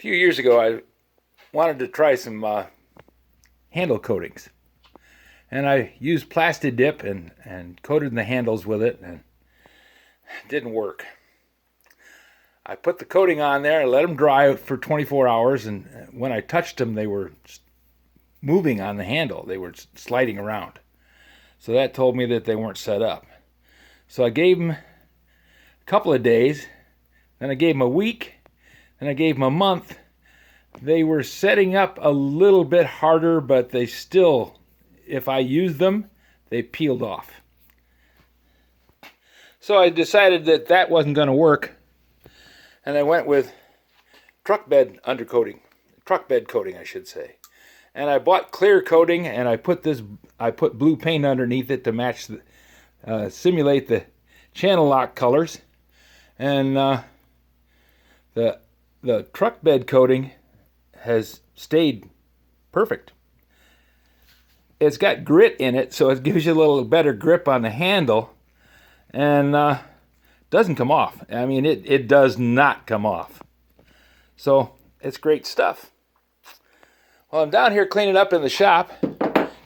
few years ago, I wanted to try some handle coatings. And I used Plasti dip and coated the handles with it, and it didn't work. I put the coating on there, I let them dry for 24 hours, and when I touched them, they were moving on the handle. They were sliding around. So that told me that they weren't set up. So I gave them a couple of days, then I gave them a week, then I gave them a month. They were setting up a little bit harder, but they still, if I used them, they peeled off. So I decided that that wasn't going to work, and I went with truck bed coating, I should say. And I bought clear coating, and I put blue paint underneath it to match simulate the channel lock colors. And the truck bed coating has stayed perfect. It's got grit in it, so it gives you a little better grip on the handle, and doesn't come off. I mean, it does not come off. So it's great stuff. Well, I'm down here cleaning up in the shop,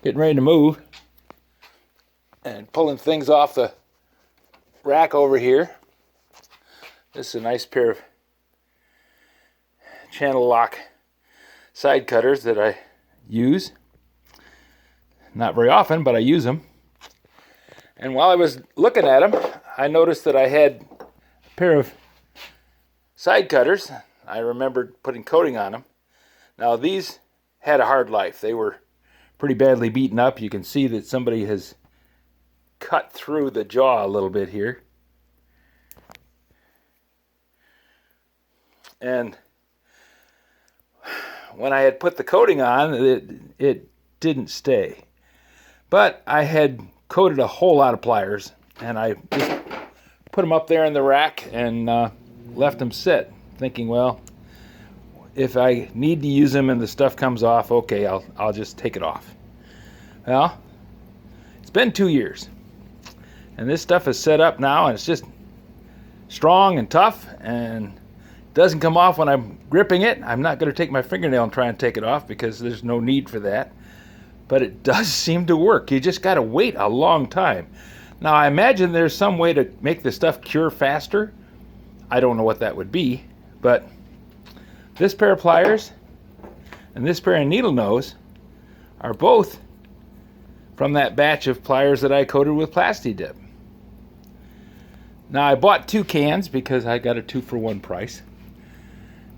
getting ready to move, and pulling things off the rack over here. This is a nice pair of channel lock side cutters that I use. Not very often, but I use them. And while I was looking at them, I noticed that I had a pair of side cutters. I remembered putting coating on them. Now these had a hard life. They were pretty badly beaten up. You can see that somebody has cut through the jaw a little bit here. And when I had put the coating on, it didn't stay. But I had coated a whole lot of pliers, and I just put them up there in the rack and left them sit, thinking, well, if I need to use them and the stuff comes off, okay, I'll just take it off. Well, it's been 2 years, and this stuff is set up now, and it's just strong and tough, and doesn't come off when I'm gripping it. I'm not going to take my fingernail and try and take it off because there's no need for that. But it does seem to work. You just got to wait a long time. Now, I imagine there's some way to make the stuff cure faster. I don't know what that would be, but this pair of pliers and this pair of needle nose are both from that batch of pliers that I coated with Plasti dip. Now, I bought 2 cans because I got a 2-for-1 price.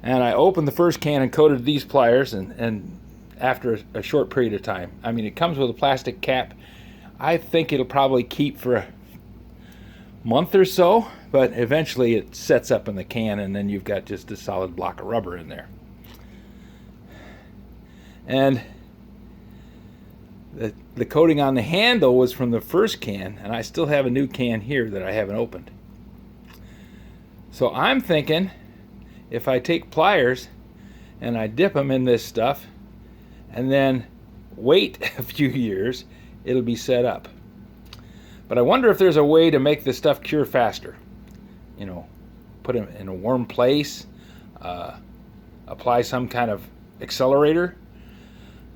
And I opened the first can and coated these pliers, and after a short period of time. I mean, it comes with a plastic cap. I think it'll probably keep for a month or so, but eventually it sets up in the can, and then you've got just a solid block of rubber in there. And the coating on the handle was from the first can, and I still have a new can here that I haven't opened. So I'm thinking, if I take pliers and I dip them in this stuff and then wait a few years, it'll be set up. But I wonder if there's a way to make this stuff cure faster. You know, put them in a warm place, apply some kind of accelerator.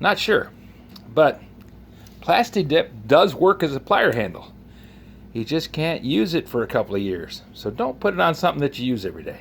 Not sure. But Plasti dip does work as a plier handle. You just can't use it for a couple of years. So don't put it on something that you use every day.